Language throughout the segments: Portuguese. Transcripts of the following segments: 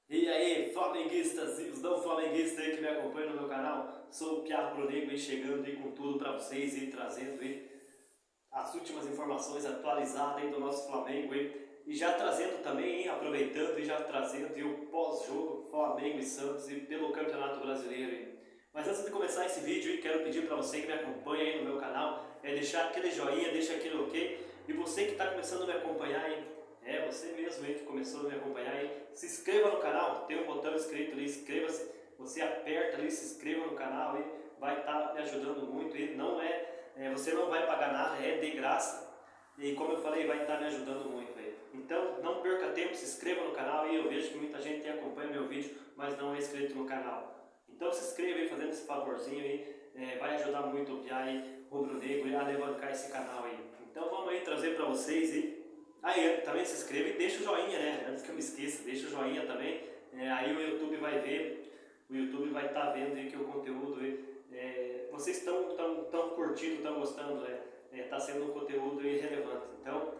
E aí, flamenguistas e os não flamenguistas aí que me acompanham no meu canal, sou o Piá Pronego aí chegando aí com tudo para vocês e trazendo aí as últimas informações atualizadas aí do nosso Flamengo aí, e já trazendo também, hein, aproveitando e já trazendo aí o pós-jogo Flamengo e Santos e pelo Campeonato Brasileiro aí. Mas antes de começar esse vídeo aí, quero pedir para você que me acompanha aí no meu canal, deixar aquele joinha, deixa aquele ok, e você que está começando a me acompanhar aí, você mesmo aí que começou a me acompanhar aí, se inscreva no canal, tem um botão escrito ali, inscreva-se, você aperta ali, se inscreva no canal aí, vai estar me ajudando muito e não você não vai pagar nada, é de graça. E como eu falei, vai estar me ajudando muito aí. Então não perca tempo, se inscreva no canal e eu vejo que muita gente acompanha meu vídeo, mas não é inscrito no canal. Então se inscreva aí, fazendo esse favorzinho aí, vai ajudar muito o Piá aí, rubro-negro, a levantar esse canal aí. Então vamos aí trazer para vocês aí também se inscreva e deixa o joinha, né? Antes que eu me esqueça, deixa o joinha também. Aí o YouTube vai ver, o YouTube vai estar vendo aí que o conteúdo vocês estão curtindo, estão gostando, né? Está sendo um conteúdo relevante. Então,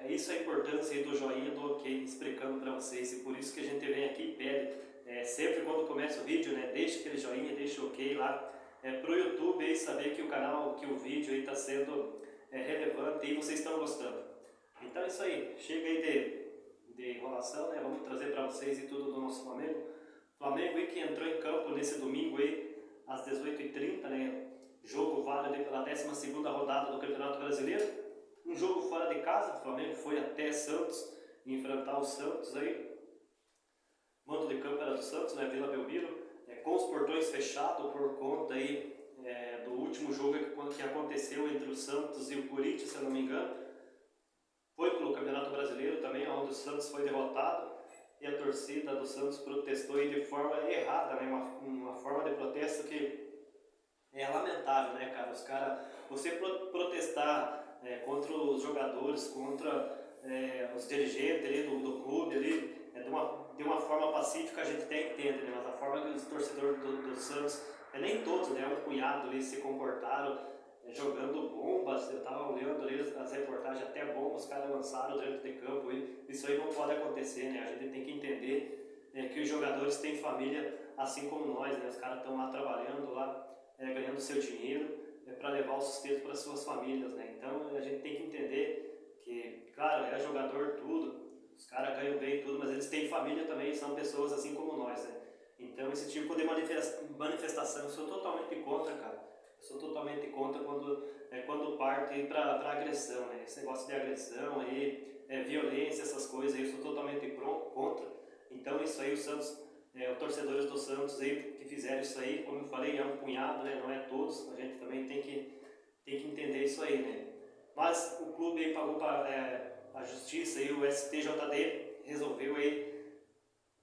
isso é a importância aí do joinha, do ok, explicando para vocês. E por isso que a gente vem aqui e pede, sempre quando começa o vídeo, né? Deixa aquele joinha, deixa o ok lá, para o YouTube aí saber que o canal, que o vídeo está sendo relevante e vocês estão gostando. Então é isso aí, chega aí de enrolação, né? Vamos trazer para vocês e tudo do nosso Flamengo. Flamengo aí que entrou em campo nesse domingo aí, às 18h30, né? Jogo válido pela 12ª rodada do Campeonato Brasileiro. Um jogo fora de casa, o Flamengo foi até Santos enfrentar o Santos aí. Mando de campo era do Santos, né? Vila Belmiro, com os portões fechados por conta aí do último jogo que aconteceu entre o Santos e o Corinthians, se eu não me engano. Foi pelo Campeonato Brasileiro também, onde o Santos foi derrotado e a torcida do Santos protestou de forma errada, né? Uma forma de protesto que é lamentável, né, cara? Você protestar contra os jogadores, contra os dirigentes ali do clube ali, de uma forma pacífica a gente até entende, né? Mas a forma que os torcedores do Santos, nem todos, né? Um punhado ali se comportaram jogando bombas. Eu estava olhando ali as reportagens, até bombas os caras lançaram dentro de campo. Isso aí não pode acontecer, né? A gente tem que entender que os jogadores têm família assim como nós, né? Os caras estão lá trabalhando, lá ganhando seu dinheiro para levar o sustento para suas famílias, né? Então a gente tem que entender que, claro, é jogador tudo, os caras ganham bem tudo, mas eles têm família também, são pessoas assim como nós, né? Então esse tipo de manifestação eu sou totalmente contra, cara. Eu sou totalmente contra quando parte para agressão, né? Esse negócio de agressão aí, violência, essas coisas aí, eu sou totalmente contra. Então isso aí, o Santos, os torcedores do Santos aí que fizeram isso aí, como eu falei, é um punhado, né? Não é todos, a gente também tem que entender isso aí, né? Mas o clube aí pagou para a justiça e o STJD resolveu aí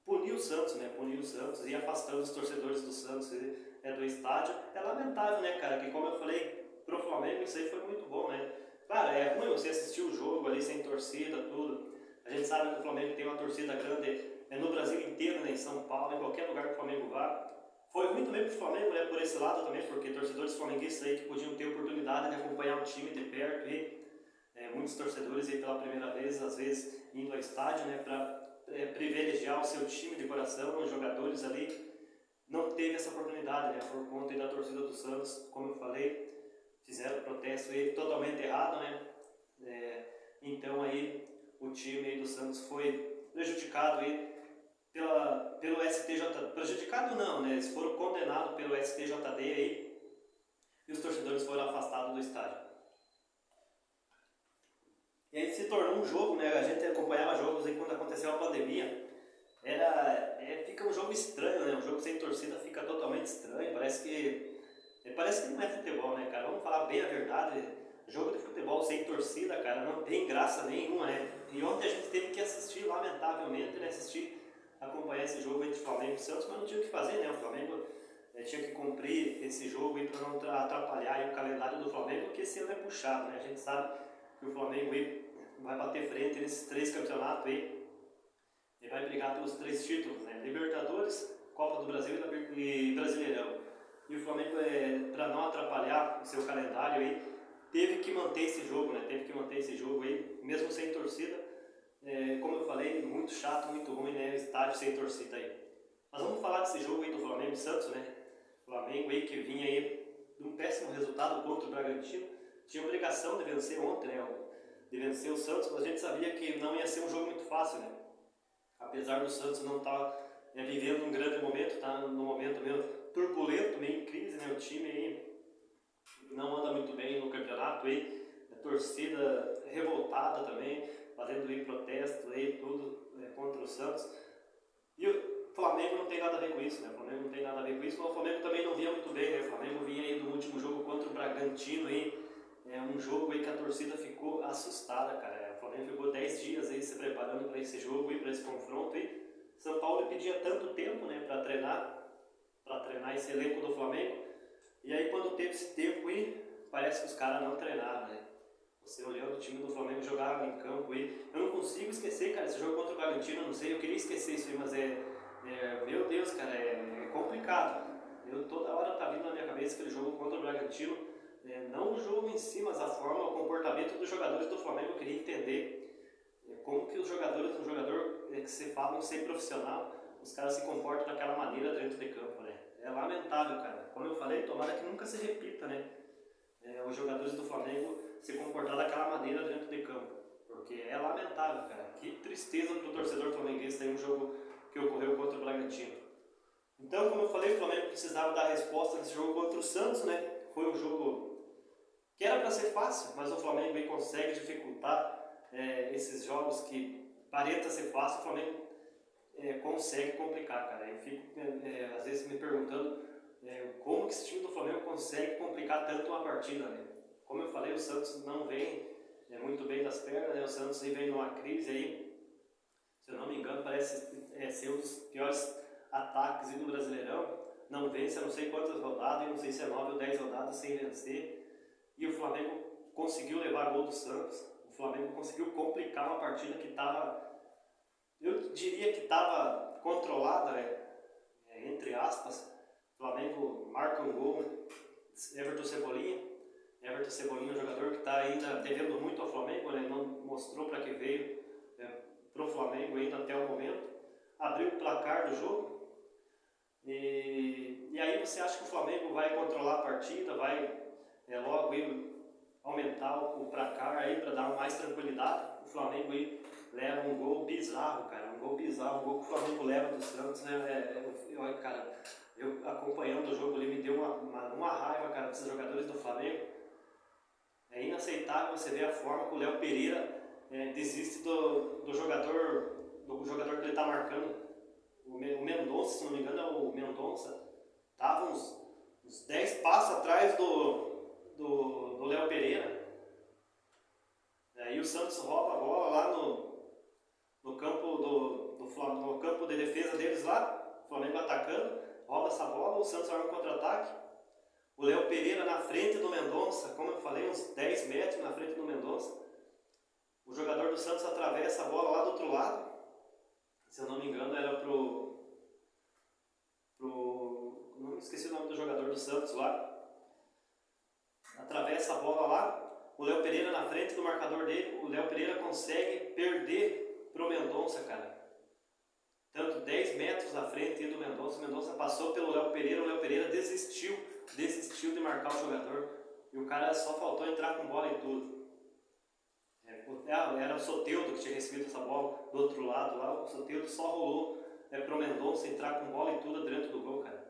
punir o Santos, né? Punir o Santos e afastando os torcedores do Santos do estádio. É lamentável, né, cara? Que como eu falei, pro Flamengo isso aí foi muito bom, né? Claro, é ruim você assistir o jogo ali sem torcida, tudo. A gente sabe que o Flamengo tem uma torcida grande no Brasil inteiro, né? Em São Paulo, em qualquer lugar que o Flamengo vá. Foi ruim também pro Flamengo, né? Por esse lado também, porque torcedores flamenguistas aí que podiam ter oportunidade de acompanhar o time de perto e muitos torcedores aí pela primeira vez, às vezes indo ao estádio, né? Para privilegiar o seu time de coração, os jogadores ali, não teve essa oportunidade, né? Por conta da torcida do Santos, como eu falei, fizeram protesto aí totalmente errado, né? Então aí o time aí do Santos foi prejudicado aí pelo STJ, prejudicado não, né? Eles foram condenados pelo STJD aí e os torcedores foram afastados do estádio. E aí se tornou um jogo, né? A gente acompanhava jogos aí quando aconteceu a pandemia. Fica um jogo estranho, né? Um jogo sem torcida fica totalmente estranho. Parece que não é futebol, né, cara? Vamos falar bem a verdade. Jogo de futebol sem torcida, cara, não tem graça nenhuma, né? E ontem a gente teve que assistir, lamentavelmente, né? Acompanhar esse jogo entre Flamengo e Santos, mas não tinha o que fazer, né? O Flamengo tinha que cumprir esse jogo para não atrapalhar o calendário do Flamengo, porque esse ano é puxado, né? A gente sabe que o Flamengo aí vai bater frente nesses 3 campeonatos aí. Ele vai brigar pelos 3 títulos, né? Libertadores, Copa do Brasil e Brasileirão. E o Flamengo, para não atrapalhar o seu calendário aí, teve que manter esse jogo, né? Teve que manter esse jogo aí, mesmo sem torcida. Como eu falei, muito chato, muito ruim, né? O estádio estádio sem torcida aí. Mas vamos falar desse jogo aí do Flamengo e Santos, né? Flamengo aí que vinha aí de um péssimo resultado contra o Bragantino. Tinha obrigação de vencer ontem, né? De vencer o Santos, mas a gente sabia que não ia ser um jogo muito fácil, né? Apesar do Santos não estar vivendo um grande momento, está num momento meio turbulento, meio em crise, né? O time aí não anda muito bem no campeonato aí, a torcida revoltada também, fazendo aí protesto aí, tudo contra o Santos. E o Flamengo não tem nada a ver com isso, né? O Flamengo não tem nada a ver com isso, mas o Flamengo também não vinha muito bem, né? O Flamengo vinha aí do último jogo contra o Bragantino aí, um jogo aí que a torcida ficou assustada, cara. O Flamengo ficou 10 dias aí se preparando para esse jogo e para esse confronto aí. São Paulo pedia tanto tempo, né, para treinar esse elenco do Flamengo. E aí quando teve esse tempo aí, parece que os caras não treinaram, né? Você olhando o time do Flamengo jogar em campo aí, eu não consigo esquecer, cara, esse jogo contra o Bragantino, eu não sei, eu queria esquecer isso aí, mas meu Deus, cara, é complicado. Toda hora tá vindo na minha cabeça aquele jogo contra o Bragantino, não o jogo em si, mas a forma, o comportamento dos jogadores do Flamengo, eu queria entender como que os jogadores, um jogador que se fala ser profissional, os caras se comportam daquela maneira dentro de campo, né? É lamentável, cara. Como eu falei, tomara que nunca se repita, né? Os jogadores do Flamengo se comportar daquela maneira dentro de campo, porque é lamentável, cara. Que tristeza pro torcedor flamenguista em um jogo que ocorreu contra o Bragantino. Então, como eu falei, o Flamengo precisava dar resposta nesse jogo contra o Santos, né? Foi um jogo que era para ser fácil, mas o Flamengo aí consegue dificultar esses jogos que parenta ser fácil, o Flamengo consegue complicar, cara. Eu fico às vezes me perguntando como que esse time do Flamengo consegue complicar tanto uma partida, né? Como eu falei, o Santos não vem muito bem das pernas, né? O Santos aí vem numa crise aí, se eu não me engano, parece ser um dos piores ataques do Brasileirão. Não vence, eu não sei quantas rodadas, eu não sei se é 9 ou 10 rodadas sem vencer. E o Flamengo conseguiu levar gol do Santos. O Flamengo conseguiu complicar uma partida que estava, eu diria que estava controlada, né? Entre aspas. O Flamengo marca um gol, Everton Cebolinha é um jogador que está ainda devendo muito ao Flamengo, né? Não mostrou para que veio para o Flamengo ainda até o momento. Abriu o placar do jogo. E aí você acha que o Flamengo vai controlar a partida, vai logo ir aumentar o placar aí para dar mais tranquilidade. O Flamengo aí leva um gol bizarro, cara, um gol que o Flamengo leva do Santos, cara, eu acompanhando o jogo ali me deu uma raiva, cara, desses jogadores do Flamengo. É inaceitável você ver a forma que o Léo Pereira desiste do jogador que ele está marcando. O Mendonça, se não me engano é o Mendonça, estava uns 10 passos atrás do Léo Pereira. E o Santos rouba a bola lá no campo no campo de defesa deles lá, o Flamengo atacando, rouba essa bola, o Santos vai no contra-ataque. O Léo Pereira na frente do Mendonça, como eu falei, uns 10 metros na frente do Mendonça. O jogador do Santos atravessa a bola lá do outro lado. Se eu não me engano era não me esqueci o nome do jogador do Santos lá. Atravessa a bola lá, o Léo Pereira na frente do marcador dele, o Léo Pereira consegue perder pro Mendonça, cara. Tanto 10 metros à frente do Mendonça, o Mendonça passou pelo Léo Pereira, o Léo Pereira desistiu de marcar o jogador. E o cara só faltou entrar com bola e tudo. Era o Soteldo que tinha recebido essa bola do outro lado lá, o Soteldo só rolou pro Mendonça entrar com bola e tudo dentro do gol, cara.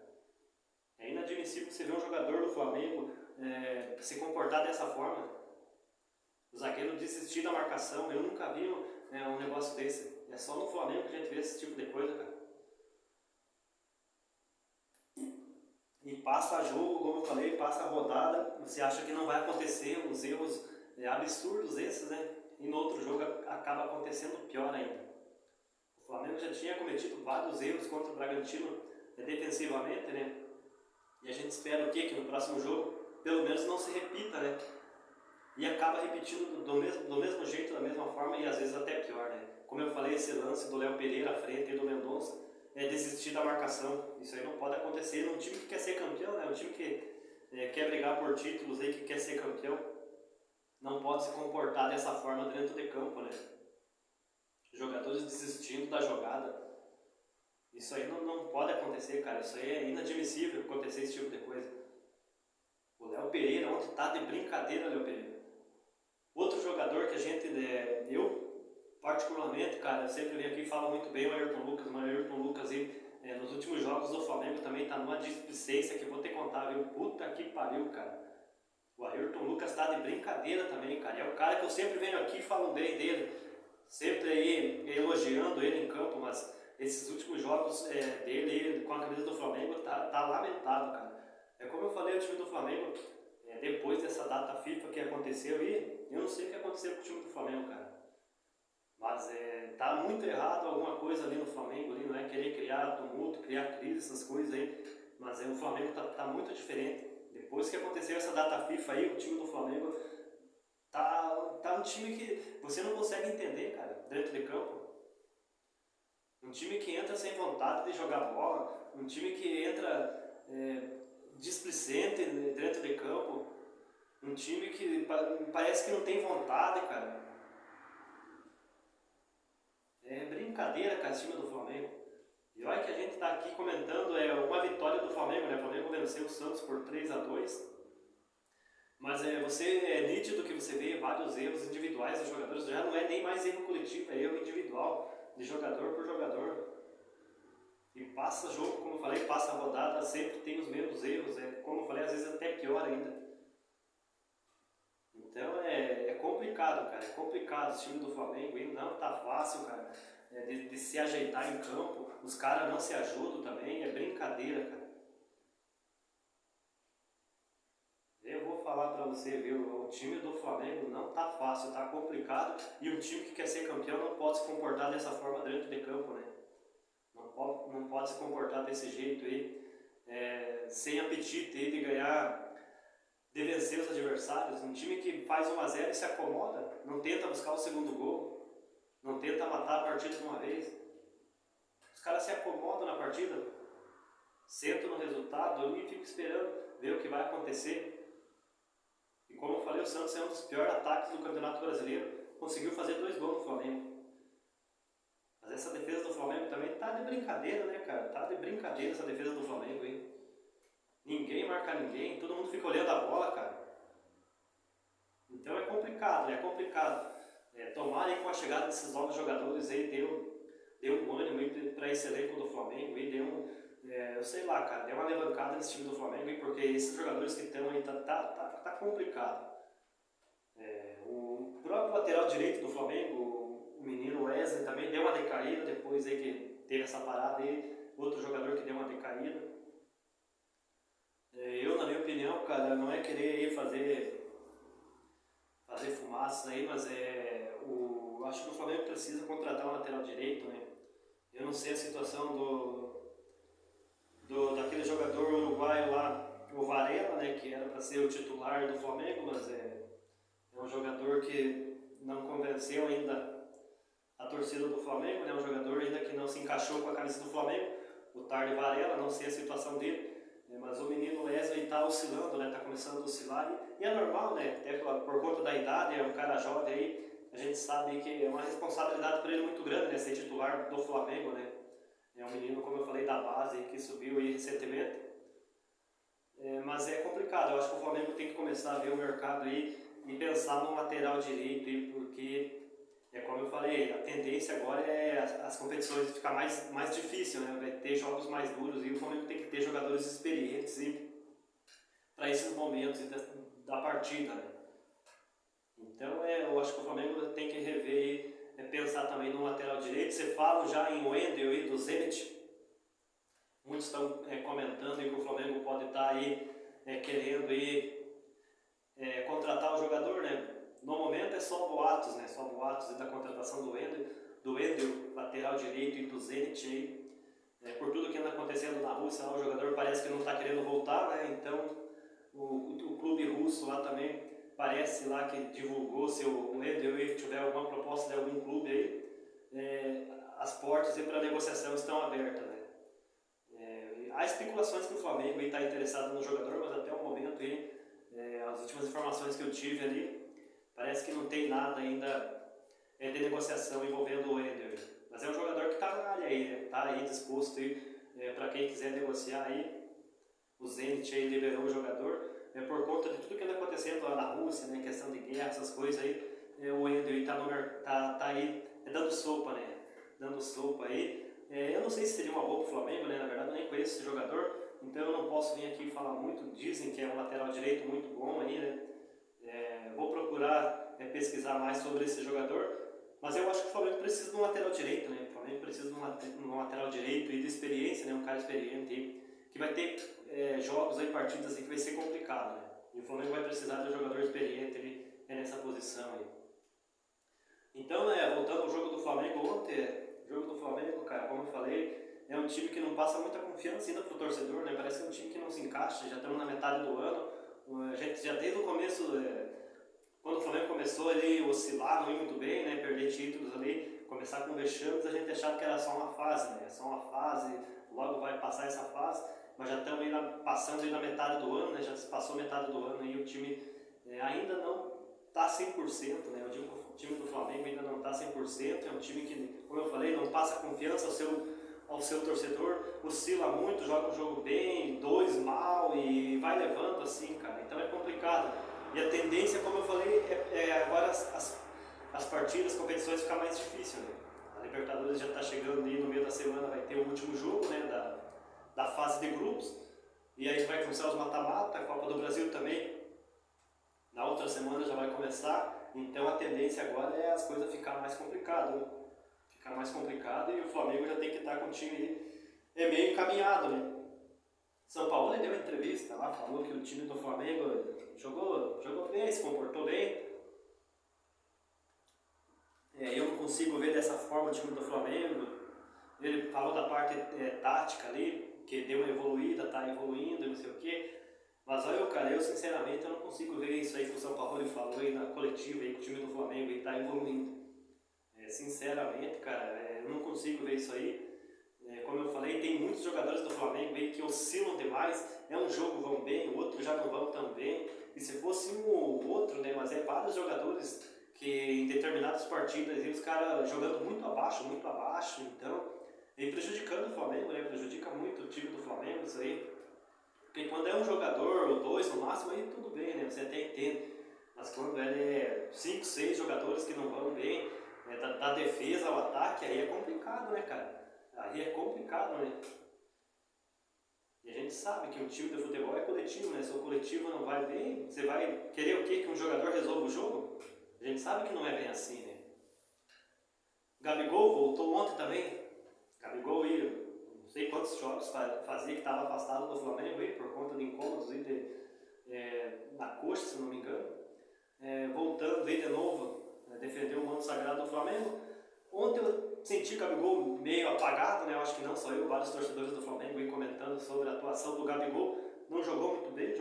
É inadmissível você ver um jogador do Flamengo se comportar dessa forma. O zagueiro desistir da marcação, eu nunca vi um negócio desse. É só no Flamengo que a gente vê esse tipo de coisa, cara. E passa jogo, como eu falei, passa a rodada, você acha que não vai acontecer os erros absurdos esses, né? E no outro jogo acaba acontecendo pior ainda. O Flamengo já tinha cometido vários erros contra o Bragantino defensivamente, né? E a gente espera o quê? Que no próximo jogo, pelo menos não se repita, né? E acaba repetindo do mesmo jeito, da mesma forma e às vezes até pior, né? Como eu falei, esse lance do Léo Pereira à frente e do Mendonça desistir da marcação. Isso aí não pode acontecer num time que quer ser campeão, né? Um time que quer brigar por títulos aí, que quer ser campeão. Não pode se comportar dessa forma dentro de campo, né? Jogadores desistindo da jogada. Isso aí não pode acontecer, cara. Isso aí é inadmissível acontecer esse tipo de coisa. O Léo Pereira ontem tá de brincadeira, Léo Pereira. Outro jogador que a gente, eu particularmente, cara, eu sempre venho aqui e falo muito bem o Ayrton Lucas. O Ayrton Lucas aí, nos últimos jogos do Flamengo também tá numa displicência que eu vou ter que contar, viu? Puta que pariu, cara. O Ayrton Lucas tá de brincadeira também, cara. É o cara que eu sempre venho aqui e falo bem dele. Sempre aí elogiando ele em campo, mas esses últimos jogos dele com a camisa do Flamengo tá lamentável, cara. É como eu falei, o time do Flamengo, depois dessa data FIFA que aconteceu aí, eu não sei o que aconteceu com o time do Flamengo, cara. Mas tá muito errado alguma coisa ali no Flamengo, ali, não é querer criar tumulto, criar crise, essas coisas aí. Mas o Flamengo tá muito diferente. Depois que aconteceu essa data FIFA aí, o time do Flamengo tá um time que você não consegue entender, cara, dentro de campo. Um time que entra sem vontade de jogar bola, um time que entra displicente dentro de campo, um time que parece que não tem vontade, cara. É brincadeira, cara, esse time do Flamengo. E olha que a gente tá aqui comentando uma vitória do Flamengo, né? O Flamengo venceu o Santos por 3-2. Mas é nítido que você vê vários erros individuais dos jogadores, já não é nem mais erro coletivo, é erro individual, de jogador por jogador. E passa jogo, como eu falei, passa rodada, sempre tem os mesmos erros, como eu falei, às vezes até pior ainda. Então é complicado, cara, é complicado o time do Flamengo, e não tá fácil, cara, de se ajeitar em campo, os caras não se ajudam também, é brincadeira, cara. Eu vou falar pra você, viu, o time do Flamengo não tá fácil, tá complicado, e um time que quer ser campeão não pode se comportar dessa forma dentro de campo, né? Não pode se comportar desse jeito aí, sem apetite aí de ganhar, de vencer os adversários. Um time que faz 1-0 e se acomoda, não tenta buscar o segundo gol, não tenta matar a partida de uma vez. Os caras se acomodam na partida, sentam no resultado e ficam esperando ver o que vai acontecer. E como eu falei, o Santos é um dos piores ataques do Campeonato Brasileiro, conseguiu fazer 2 gols no Flamengo. Mas essa defesa do Flamengo também tá de brincadeira, né, cara? Tá de brincadeira essa defesa do Flamengo, hein? Ninguém marca ninguém, todo mundo fica olhando a bola, cara. Então é complicado, tomara aí com a chegada desses novos jogadores aí, deu um ânimo aí pra esse elenco do Flamengo aí, eu sei lá, cara, deu uma alavancada nesse time do Flamengo aí, porque esses jogadores que estão aí tá complicado. O próprio lateral direito do Flamengo, o menino Wesley, também deu uma decaída depois aí que teve essa parada aí, outro jogador que deu uma decaída. Eu, na minha opinião, cara, não é querer ir fazer fumaça aí, mas acho que o Flamengo precisa contratar um lateral direito, né? Eu não sei a situação daquele jogador uruguaio lá, o Varela, né, que era para ser o titular do Flamengo, mas é um jogador que não convenceu ainda a torcida do Flamengo, né, um jogador ainda que não se encaixou com a camisa do Flamengo, o Tarde Varela, não sei a situação dele, mas o menino Wesley está oscilando, né, está começando a oscilar, e é normal, né, até por conta da idade, é um cara jovem aí, a gente sabe que é uma responsabilidade para ele muito grande, né, ser titular do Flamengo, né. É um menino, como eu falei, da base, que subiu aí recentemente. Mas é complicado, eu acho que o Flamengo tem que começar a ver o mercado aí e pensar no lateral direito aí, porque, como eu falei, a tendência agora é as competições ficar mais difícil, né? Vai ter jogos mais duros e o Flamengo tem que ter jogadores experientes para esses momentos da partida, né? Então eu acho que o Flamengo tem que rever e pensar também no lateral direito. Você fala já em Wendel e do Zenit. Muitos estão comentando que o Flamengo pode estar aí querendo contratar o jogador, né? No momento é só boatos, né? Só boatos da contratação do Wendel, lateral direito, e do Zenit aí. Por tudo que anda acontecendo na Rússia, o jogador parece que não está querendo voltar, né? Então o clube russo lá também parece lá que divulgou, se o Wendel tiver alguma proposta de algum clube aí, as portas para negociação estão abertas, né? Há especulações que o Flamengo está interessado no jogador, mas até o momento as últimas informações que eu tive ali, parece que não tem nada ainda de negociação envolvendo o Wendel. Mas é um jogador que está na área aí, está aí disposto aí, para quem quiser negociar aí. O Zenit aí liberou o jogador, por conta de tudo que anda acontecendo lá na Rússia, né, questão de guerra, essas coisas aí. O Ender aí tá aí dando sopa, né? Dando sopa aí. Eu não sei se seria uma boa pro Flamengo, né? Na verdade eu nem conheço esse jogador, então eu não posso vir aqui falar muito. Dizem que é um lateral direito muito bom aí, né? Vou procurar pesquisar mais sobre esse jogador, mas eu acho que o Flamengo precisa de um lateral direito, né? O Flamengo precisa de um lateral direito e de experiência, né? Um cara experiente aí, que vai ter jogos aí, partidas aí que vai ser complicado, né? E o Flamengo vai precisar de um jogador experiente ali nessa posição aí. Então, voltando ao jogo do Flamengo ontem, o jogo do Flamengo, cara, como eu falei, é um time que não passa muita confiança ainda pro torcedor, né? Parece que é um time que não se encaixa, já estamos na metade do ano. A gente já desde o começo, quando o Flamengo começou ele oscilar, não ir muito bem, né? Perder títulos ali, começar com vexames, a gente achava que era só uma fase, né? Só uma fase, logo vai passar essa fase, mas já estamos passando aí na metade do ano, né? Já se passou metade do ano e o time ainda não está 100%, né? Eu digo que o time do Flamengo ainda não está 100%, é um time que, como eu falei, não passa confiança ao seu torcedor, oscila muito, joga um jogo bem, dois mal e vai levando assim, cara, então é complicado. E a tendência, como eu falei, agora as partidas, as competições ficar mais difícil, né? A Libertadores já está chegando ali no meio da semana, vai ter o último jogo, né, da fase de grupos, e aí vai começar os mata-mata, a Copa do Brasil também, na outra semana já vai começar, então a tendência agora é as coisas ficar mais complicadas, né? Ficar mais complicado e o Flamengo já tem que estar com o time aí, meio encaminhado, né? São Paulo deu uma entrevista lá, falou que o time do Flamengo jogou bem, se comportou bem. Eu não consigo ver dessa forma o time do Flamengo. Ele falou da parte tática ali, que deu uma evoluída, tá evoluindo, não sei o quê. Mas olha, cara, eu sinceramente eu não consigo ver isso aí que o São Paulo falou aí na coletiva, aí, que o time do Flamengo aí tá evoluindo. Sinceramente, cara, eu não consigo ver isso aí. Como eu falei, tem muitos jogadores do Flamengo aí que oscilam demais. Um jogo vão bem, o outro já não vão tão bem. E se fosse um ou outro, né? Mas vários jogadores que em determinadas partidas aí, os caras jogando muito abaixo, então, e prejudicando o Flamengo, né? Prejudica muito o time do Flamengo, isso aí. Porque quando é um jogador ou dois no máximo, aí tudo bem, né? Você até entende. Mas quando é 5, 6 jogadores que não vão bem, da defesa ao ataque, aí é complicado, né, cara? Aí é complicado, né? E a gente sabe que um time de futebol é coletivo, né? Se o coletivo não vai bem, você vai querer o quê? Que um jogador resolva o jogo? A gente sabe que não é bem assim, né? Gabigol voltou ontem também. Gabigol ia, não sei quantos jogos fazia que estava afastado do Flamengo aí, por conta de incômodos aí na coxa, se não me engano. Voltando aí de novo, defender o manto sagrado do Flamengo. Ontem eu senti o Gabigol meio apagado, né? Eu acho que não só eu, vários torcedores do Flamengo aí comentando sobre a atuação do Gabigol. Não jogou muito bem,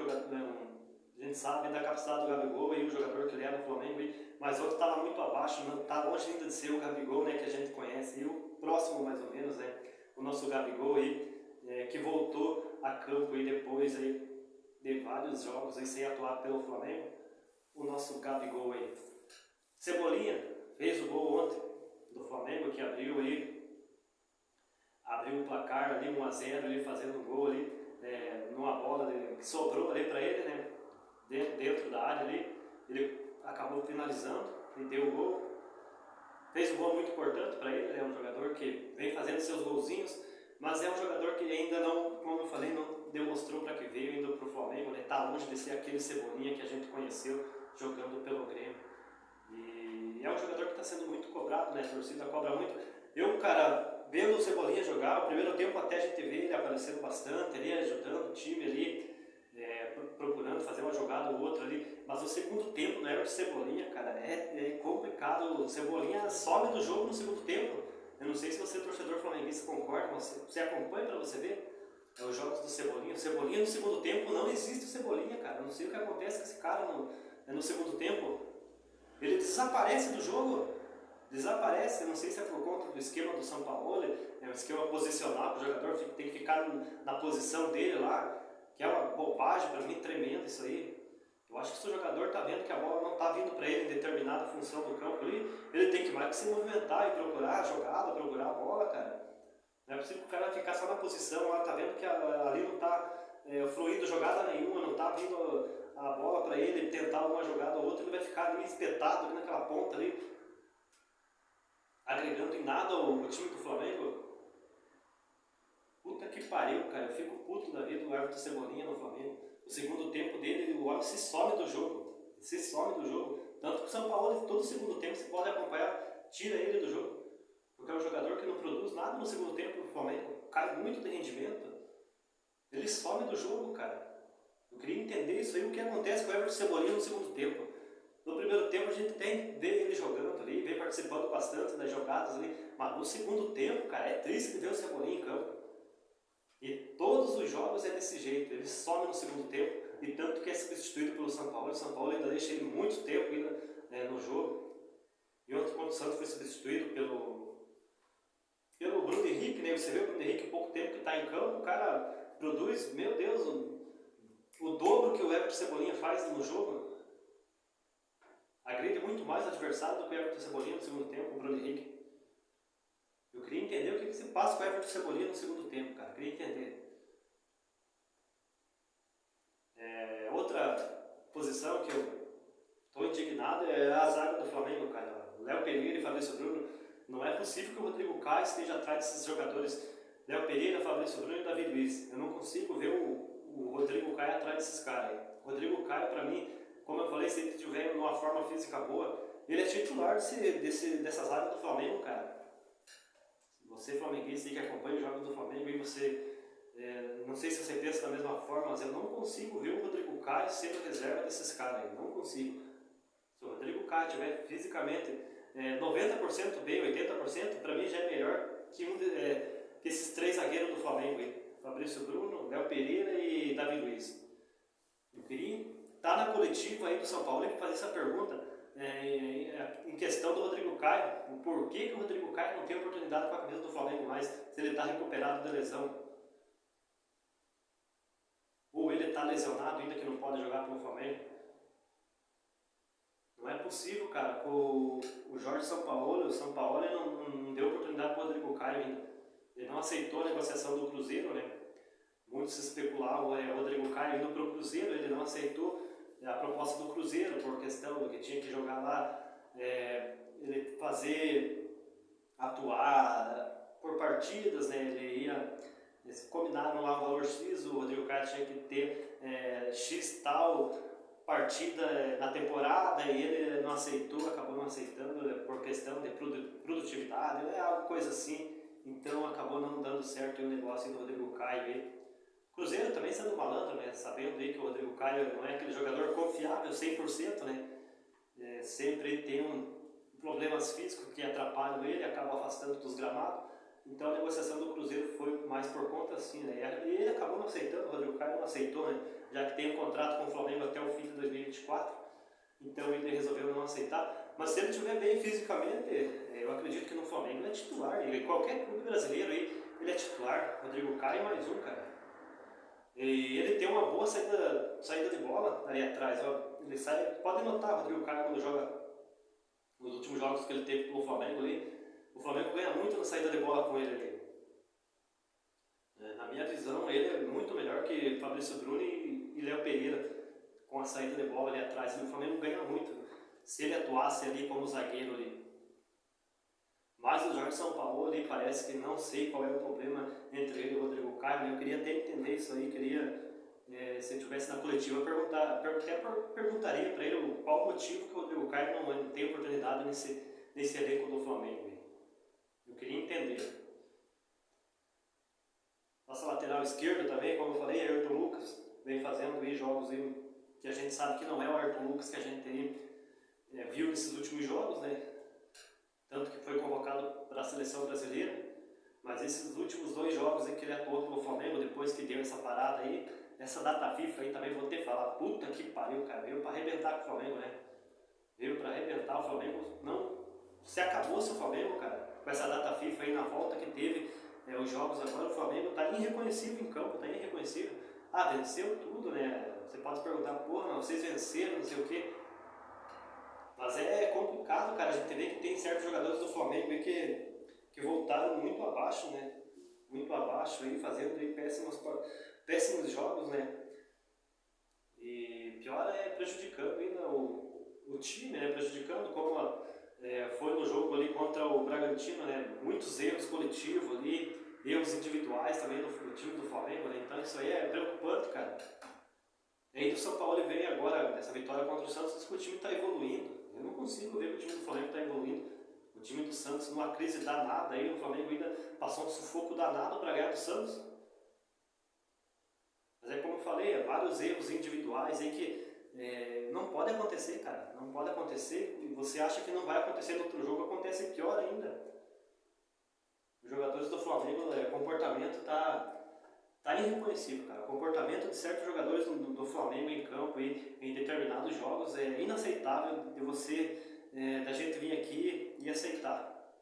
a gente sabe da capacidade do Gabigol e o jogador que ele é no Flamengo aí, mas outro estava muito abaixo, não está longe ainda de ser o Gabigol, né, que a gente conhece, e o próximo mais ou menos, né, o nosso Gabigol aí, que voltou a campo aí depois aí de vários jogos aí sem atuar pelo Flamengo, o nosso Gabigol aí. Cebolinha fez o gol ontem do Flamengo, que abriu o placar ali 1-0 ali, fazendo o gol ali, numa bola que sobrou ali para ele, né, dentro da área ali, ele acabou finalizando e deu o gol. Fez um gol muito importante para ele, é um jogador que vem fazendo seus golzinhos, mas é um jogador que ainda não, como eu falei, não demonstrou para que veio ainda para o Flamengo, né? Tá longe de ser aquele Cebolinha que a gente conheceu jogando pelo Grêmio. E é um jogador que está sendo muito cobrado, né? A torcida cobra muito. Eu, cara, vendo o Cebolinha jogar, o primeiro tempo até a gente vê ele aparecendo bastante ali, ajudando o time ali, procurando fazer uma jogada ou outra ali, mas o segundo tempo não era o Cebolinha, cara, é complicado. O Cebolinha some do jogo no segundo tempo. Eu não sei se você, torcedor flamenguista, concorda, mas você acompanha para você ver os jogos do Cebolinha. O Cebolinha no segundo tempo não existe o Cebolinha, cara. Eu não sei o que acontece com esse cara no segundo tempo. Ele desaparece do jogo, desaparece. Eu não sei se é por conta do esquema do São Paulo, um esquema posicional, que o jogador tem que ficar na posição dele lá, que é uma bobagem, para mim, tremenda isso aí. Eu acho que se o jogador está vendo que a bola não está vindo para ele em determinada função do campo ali, ele tem que mais que se movimentar e procurar a jogada, procurar a bola, cara. Não é possível que o cara ficar só na posição, lá tá vendo que ali não tá fluindo jogada nenhuma, não tá vindo a bola para ele tentar uma jogada ou outra, ele vai ficar ali espetado ali naquela ponta ali, agregando em nada o time do Flamengo. Puta que pariu, cara, eu fico puto da vida do Everton Cebolinha no Flamengo. O segundo tempo dele, o homem se some do jogo. Se some do jogo. Tanto que o São Paulo, todo o segundo tempo, você pode acompanhar, tira ele do jogo. Porque é um jogador que não produz nada no segundo tempo do Flamengo. Cai muito de rendimento. Ele some do jogo, cara. Eu queria entender isso aí, o que acontece com o Everton Cebolinha no segundo tempo. No primeiro tempo a gente tem vê ele jogando ali, vem participando bastante das jogadas ali. Mas no segundo tempo, cara, é triste ver o Cebolinha em campo. E todos os jogos é desse jeito, ele some no segundo tempo, e tanto que é substituído pelo São Paulo. O São Paulo ainda deixa ele muito tempo ainda, no jogo. E ontem, quando o Santos foi substituído pelo Bruno Henrique, né? Você vê o Bruno Henrique, pouco tempo que está em campo, o cara produz, meu Deus, o dobro que o Everton Cebolinha faz no jogo. Agride muito mais o adversário do que o Everton Cebolinha no segundo tempo, o Bruno Henrique. Eu queria entender o que se passa com o Everton Cebolinha no segundo tempo, cara. Eu queria entender. Outra posição que eu estou indignado é a zaga do Flamengo, cara. Léo Pereira e Fabrício Bruno. Não é possível que o Rodrigo Caio esteja atrás desses jogadores. Léo Pereira, Fabrício Bruno e Davi Luiz. Eu não consigo ver o Rodrigo Caio atrás desses caras aí. O Rodrigo Caio, para mim, como eu falei, se ele estiver numa forma física boa, ele é titular dessa zaga do Flamengo, cara. Você flamenguista que acompanha os jogos do Flamengo e você, não sei se você pensa da mesma forma, mas eu não consigo ver o Rodrigo Caio sendo reserva desses caras aí, não consigo. Se o Rodrigo Caio estiver fisicamente 90% bem, 80%, para mim já é melhor que esses três zagueiros do Flamengo aí, Fabrício Bruno, Léo Pereira e Davi Luiz. Eu queria estar na coletiva aí do São Paulo e fazer essa pergunta. Em questão do Rodrigo Caio, o porquê que o Rodrigo Caio não tem oportunidade com a camisa do Flamengo mais, se ele está recuperado da lesão, ou ele está lesionado ainda que não pode jogar pelo Flamengo. Não é possível, cara, com o Jorge Sampaoli, o Sampaoli não deu oportunidade para o Rodrigo Caio ainda. Ele não aceitou a negociação do Cruzeiro, né? Muitos especulavam o Rodrigo Caio indo para o Cruzeiro, ele não aceitou a proposta do Cruzeiro, por questão do que tinha que jogar lá, ele atuar por partidas, né? Eles combinaram lá um valor X, o Rodrigo Caio tinha que ter X tal partida na temporada, e ele não aceitou, acabou não aceitando por questão de produtividade, coisa assim, então acabou não dando certo o negócio do Rodrigo Caio aí. Cruzeiro também sendo malandro, né? Sabendo aí que o Rodrigo Caio não é aquele jogador confiável 100%, né? Sempre tem problemas físicos que atrapalham ele, acaba afastando dos gramados. Então a negociação do Cruzeiro foi mais por conta assim, né? E ele acabou não aceitando, o Rodrigo Caio não aceitou, né? Já que tem um contrato com o Flamengo até o fim de 2024. Então ele resolveu não aceitar. Mas se ele estiver bem fisicamente, eu acredito que no Flamengo ele é titular. E qualquer clube brasileiro aí, ele é titular. Rodrigo Caio mais um, cara. E ele tem uma boa saída de bola ali atrás. Ó. Ele sai, pode notar o Rodrigo Caio quando joga nos últimos jogos que ele teve pelo Flamengo ali. O Flamengo ganha muito na saída de bola com ele ali. Na minha visão, ele é muito melhor que Fabrício Bruno e Léo Pereira com a saída de bola ali atrás. E o Flamengo ganha muito se ele atuasse ali como zagueiro ali. Mas o Jorge Sampaoli ali parece que não sei qual é o problema entre ele e o Rodrigo Caio, né? Eu queria até entender isso aí, se eu estivesse na coletiva, perguntaria para ele qual o motivo que o Rodrigo Caio não tem oportunidade nesse elenco do Flamengo. Eu queria entender. Nossa lateral esquerda também, como eu falei, é Ayrton Lucas, vem fazendo aí jogos aí, que a gente sabe que não é o Ayrton Lucas que a gente viu nesses últimos jogos, né? Tanto que foi convocado para a seleção brasileira, mas esses últimos 2 jogos aí que ele atuou pelo Flamengo, depois que deu essa parada aí, essa data FIFA aí também vou ter que falar, puta que pariu, cara, veio para arrebentar com o Flamengo, né? Veio para arrebentar o Flamengo, não, se acabou-se o Flamengo, cara, com essa data FIFA aí na volta que teve os jogos agora, o Flamengo tá irreconhecível em campo, tá irreconhecível. Venceu tudo, né? Você pode perguntar, porra, não, vocês venceram, não sei o quê. Mas é complicado, cara, a gente vê que tem certos jogadores do Flamengo aí que voltaram muito abaixo, né? abaixo, aí, fazendo aí péssimos jogos, né? E pior é prejudicando ainda o time, né? Prejudicando como foi no jogo ali contra o Bragantino, né? Muitos erros coletivos ali, erros individuais também do time do Flamengo, né? Então isso aí é preocupante, cara. E aí do São Paulo vem agora, nessa vitória contra o Santos, que o time está evoluindo. Eu não consigo ver que o time do Flamengo está evoluindo. O time do Santos numa crise danada, aí o Flamengo ainda passou um sufoco danado para ganhar do Santos. Mas é como eu falei, vários erros individuais aí que não pode acontecer, cara. Não pode acontecer. E você acha que não vai acontecer no outro jogo, acontece pior ainda. Os jogadores do Flamengo, o comportamento tá irreconhecível, cara. O comportamento de certos jogadores do Flamengo em campo e em determinados jogos é inaceitável de você, da gente vir aqui e aceitar.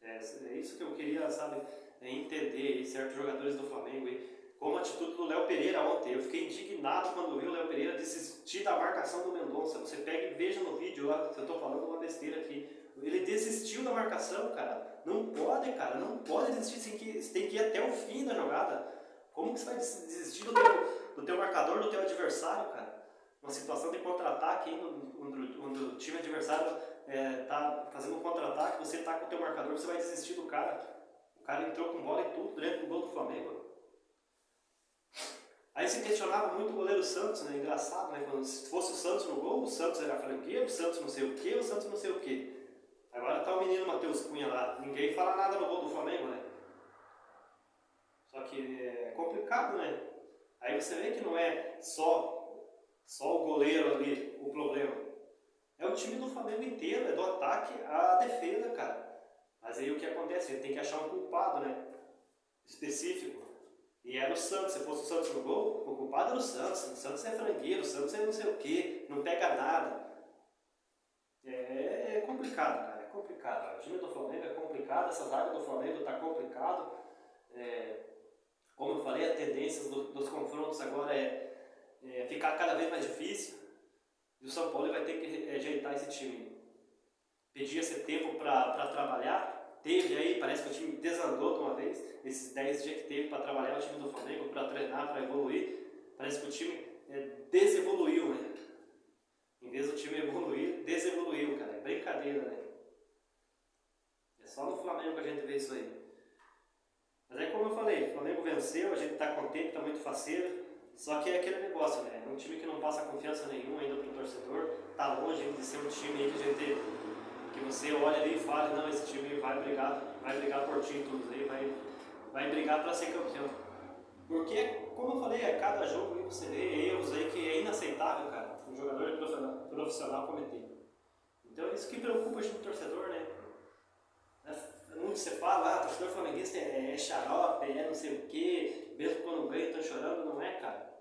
É isso que eu queria, sabe, entender certos jogadores do Flamengo. Como a atitude do Léo Pereira ontem, eu fiquei indignado quando vi o Léo Pereira desistir da marcação do Mendonça. Você pega e veja no vídeo lá, eu estou falando uma besteira aqui. Ele desistiu da marcação, cara. Não pode, cara, não pode desistir, você tem que ir até o fim da jogada. Como que você vai desistir do teu marcador, do teu adversário, cara? Uma situação de contra-ataque, onde o time adversário tá fazendo um contra-ataque, você tá com o teu marcador, você vai desistir do cara. O cara entrou com bola e tudo dentro do gol do Flamengo. Aí se questionava muito o goleiro Santos, né? Engraçado, né? Quando se fosse o Santos no gol, o Santos era franqueiro, o Santos não sei o que, o Santos não sei o que. Agora tá o menino Matheus Cunha lá, ninguém fala nada no gol do Flamengo, né? Só que é complicado, né? Aí você vê que não é só o goleiro ali o problema. É o time do Flamengo inteiro, é do ataque à defesa, cara. Mas aí o que acontece? A gente tem que achar um culpado, né? Específico. E era o Santos, se fosse o Santos no gol, o culpado era o Santos. O Santos é frangueiro, o Santos é não sei o que, não pega nada. É complicado, cara, é complicado. O time do Flamengo é complicado, essa zaga do Flamengo tá complicado. Como eu falei, a tendência dos confrontos agora é ficar cada vez mais difícil. E o São Paulo vai ter que ajeitar esse time. Pedia-se tempo para trabalhar. Teve aí, parece que o time desandou de uma vez, esses 10 dias que teve para trabalhar o time do Flamengo, para treinar, para evoluir. Parece que o time desevoluiu, né? Em vez do time evoluir, desevoluiu, cara. É brincadeira, né? É só no Flamengo que a gente vê isso aí. Mas é como eu falei, o Flamengo venceu, a gente está contente, está muito faceiro. Só que é aquele negócio, né? É um time que não passa confiança nenhuma ainda pro torcedor. Tá longe de ser um time aí que você olha ali e fala, não, esse time vai brigar por títulos aí, vai brigar para ser campeão. Porque, como eu falei, a cada jogo aí você vê erros aí que é inaceitável, cara, um jogador profissional cometer. Então é isso que preocupa a gente, o torcedor, né? Muito você fala, torcedor flamenguista é xarope, não sei o quê, mesmo quando ganha estão chorando, não é, cara.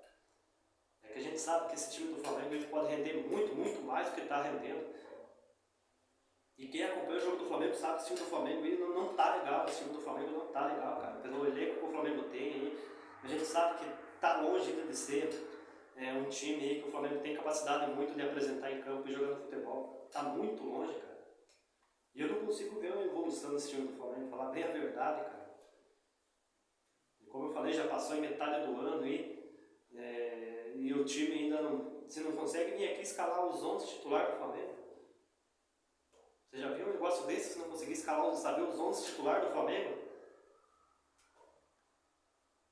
É que a gente sabe que esse time do Flamengo ele pode render muito, muito mais do que está rendendo. E quem acompanha o jogo do Flamengo sabe que esse time do Flamengo ele não tá legal, esse time do Flamengo não tá legal, cara. Pelo elenco que o Flamengo tem aí, a gente sabe que tá longe ainda de ser um time aí que o Flamengo tem capacidade muito de apresentar em campo e jogando futebol. Tá muito longe, cara. E eu não consigo ver uma evolução desse time do Flamengo, falar bem a verdade, cara. E como eu falei, já passou em metade do ano e o time ainda não... Você não consegue vir aqui escalar os 11 titulares do Flamengo. Você já viu um negócio desse, se não conseguir saber os 11 titulares do Flamengo?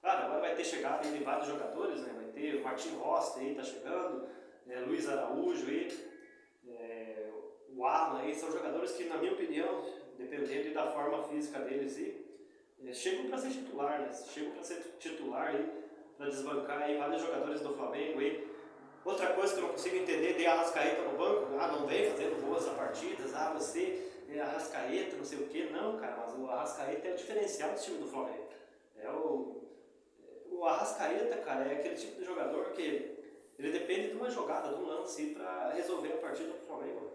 Claro, agora vai ter chegado aí vários jogadores, né? Vai ter o Martin Rossi aí, tá chegando, Luiz Araújo aí, o Arma aí, são jogadores que, na minha opinião, dependendo da forma física deles, chegam para ser titular, né? Chegam para ser titular aí, para desbancar aí vários jogadores do Flamengo aí. Outra coisa que eu não consigo entender, de Arrascaeta no banco, não vem fazendo boas partidas, você é Arrascaeta, não sei o que, não, cara, mas o Arrascaeta é o diferencial do time do Flamengo. O Arrascaeta, cara, é aquele tipo de jogador que ele depende de uma jogada, de um lance para resolver a partida do Flamengo.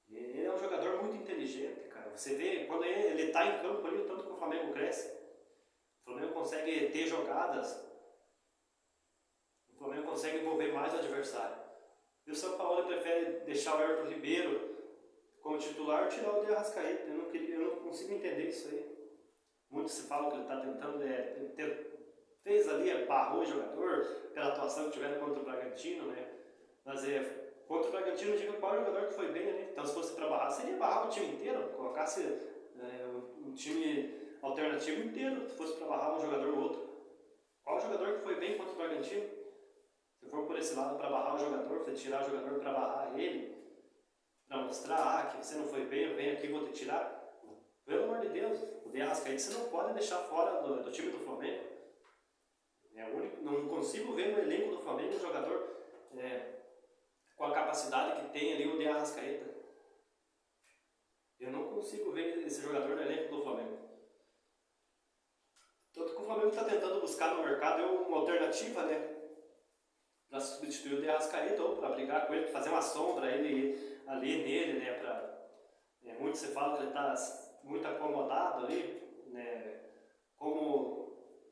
Ele é um jogador muito inteligente, cara. Você vê, quando ele tá em campo ali, o tanto que o Flamengo cresce. O Flamengo consegue ter jogadas, o Flamengo consegue envolver mais o adversário. E o São Paulo prefere deixar o Everton Ribeiro como titular e tirar o de Arrascaeta. Eu não consigo entender isso aí. Muitos se falam que ele está tentando, fez ali, barrou o jogador pela atuação que tiveram contra o Bragantino, né? Mas contra o Bragantino, eu digo qual jogador que foi bem, né? Então se fosse para barrar, seria barrar o time inteiro, colocasse um time alternativo inteiro, se fosse para barrar um jogador ou outro. Qual jogador que foi bem contra o Bragantino? Se for por esse lado para barrar o jogador, tirar o jogador para barrar ele, para mostrar que você não foi bem, eu venho aqui e vou te tirar. Pelo amor de Deus, o De Arrascaeta você não pode deixar fora do time do Flamengo. Não consigo ver no elenco do Flamengo um jogador com a capacidade que tem ali o De Arrascaeta. Eu não consigo ver esse jogador no elenco do Flamengo. Tanto que o Flamengo está tentando buscar no mercado uma alternativa, né? Para substituir o De Arrascaeta ou para brigar com ele, para fazer uma sombra ali nele, né? Muito se fala que ele está muito acomodado ali, né? Como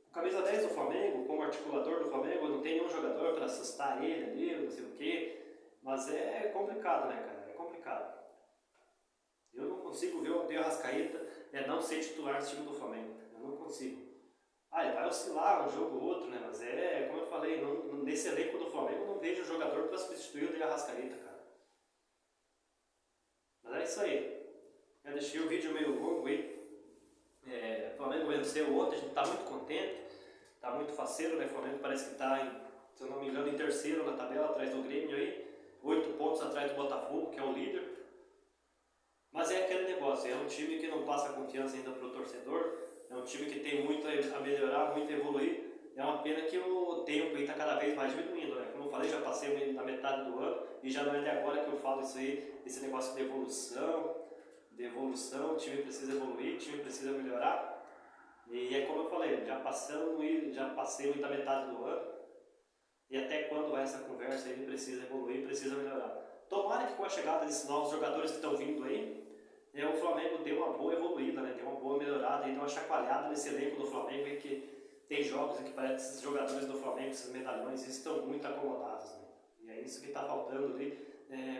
o camisa 10 do Flamengo, como articulador do Flamengo, não tem nenhum jogador para assustar ele ali, não sei o quê. Mas é complicado, né, cara? É complicado. Eu não consigo ver o De Arrascaeta não ser titular do time do Flamengo. Eu não consigo. Ele vai oscilar um jogo ou outro, né? Mas como eu falei, nesse elenco do Flamengo eu não vejo jogador para substituir o De Arrascaeta, cara. Mas é isso aí. Eu deixei o vídeo meio longo aí. O Flamengo venceu ontem, a gente está muito contente, está muito faceiro, né? O Flamengo parece que está, se eu não me engano, em terceiro na tabela, atrás do Grêmio aí, 8 pontos atrás do Botafogo, que é o líder. Mas é aquele negócio, é um time que não passa confiança ainda para o torcedor, é um time que tem muito a melhorar, muito a evoluir. É uma pena que o tempo está cada vez mais diminuindo, né? Como eu falei, já passei na metade do ano e já não é até agora que eu falo isso aí, esse negócio de evolução, o time precisa evoluir, o time precisa melhorar. E é como eu falei, já passei da metade do ano. E até quando vai essa conversa, ele precisa evoluir, precisa melhorar. Tomara que com a chegada desses novos jogadores que estão vindo aí, o Flamengo deu uma boa evoluída, né? Deu uma boa melhorada, deu uma chacoalhada nesse elenco do Flamengo e que tem jogos em que parece que esses jogadores do Flamengo, esses medalhões, estão muito acomodados, né? E é isso que está faltando ali.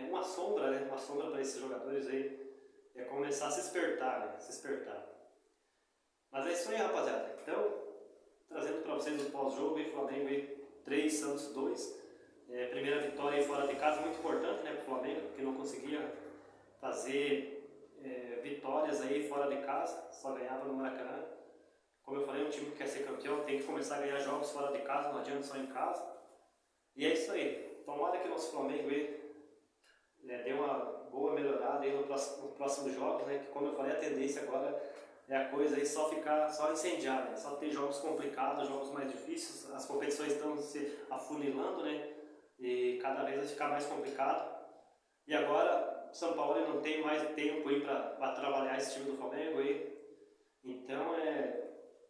Uma sombra, né? Uma sombra para esses jogadores aí começar a se despertar, né? Se despertar. Mas é isso aí, rapaziada. Então, trazendo para vocês o pós-jogo aí, Flamengo aí 3, Santos 2. Primeira vitória aí fora de casa, muito importante, né, para o Flamengo, que não conseguia fazer vitórias aí fora de casa, só ganhava no Maracanã. Como eu falei, um time que quer ser campeão tem que começar a ganhar jogos fora de casa, não adianta só em casa. E é isso aí. Tomara que o nosso Flamengo aí dê uma boa melhorada aí nos próximos jogos, né, que como eu falei, a tendência agora é a coisa aí só incendiar, né? Só ter jogos complicados, jogos mais difíceis, as competições estão se afunilando, né? E cada vez vai ficar mais complicado. E agora São Paulo não tem mais tempo aí para trabalhar esse time do Flamengo aí. Então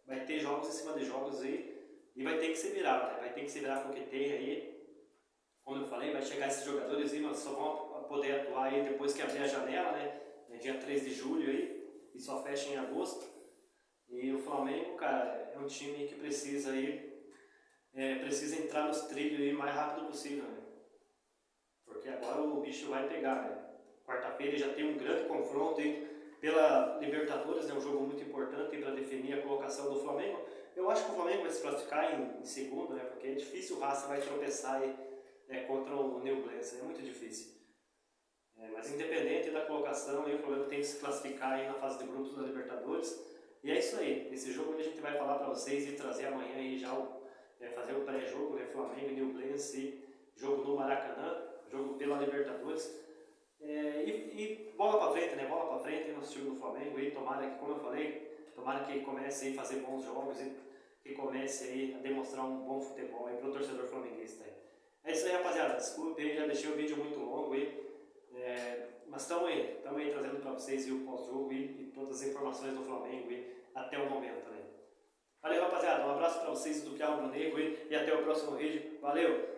vai ter jogos em cima de jogos aí e vai ter que se virar, né? Vai ter que se virar com o que tem aí. Como eu falei, vai chegar esses jogadores aí, mas só vão poder atuar aí depois que abrir a janela, né? Dia 3 de julho aí. E só fecha em agosto. E o Flamengo, cara, é um time que precisa entrar nos trilhos aí o mais rápido possível, né? Porque agora o bicho vai pegar, né? Quarta-feira já tem um grande confronto aí pela Libertadores, né? Um jogo muito importante para definir a colocação do Flamengo. Eu acho que o Flamengo vai se classificar em segundo, né? Porque é difícil o Racing vai tropeçar aí, contra o Nublense, é muito difícil. Mas independente da colocação, o Flamengo tem que se classificar aí na fase de grupos da Libertadores. E é isso aí. Esse jogo a gente vai falar para vocês e trazer amanhã aí já fazer o pré-jogo, né? Flamengo e Nublense, jogo no Maracanã, jogo pela Libertadores. E bola para frente, né? Bola para frente no time do Flamengo aí. Tomara que, como eu falei, tomara que comece aí a fazer bons jogos e que comece aí a demonstrar um bom futebol aí para o torcedor flamenguista aí. É isso aí, rapaziada. Desculpe aí, já deixei o vídeo muito longo aí. Mas estamos aí trazendo para vocês o pós-jogo e todas as informações do Flamengo até o momento, né? Valeu, rapaziada, um abraço para vocês do Piau Rubro Negro e até o próximo vídeo. Valeu!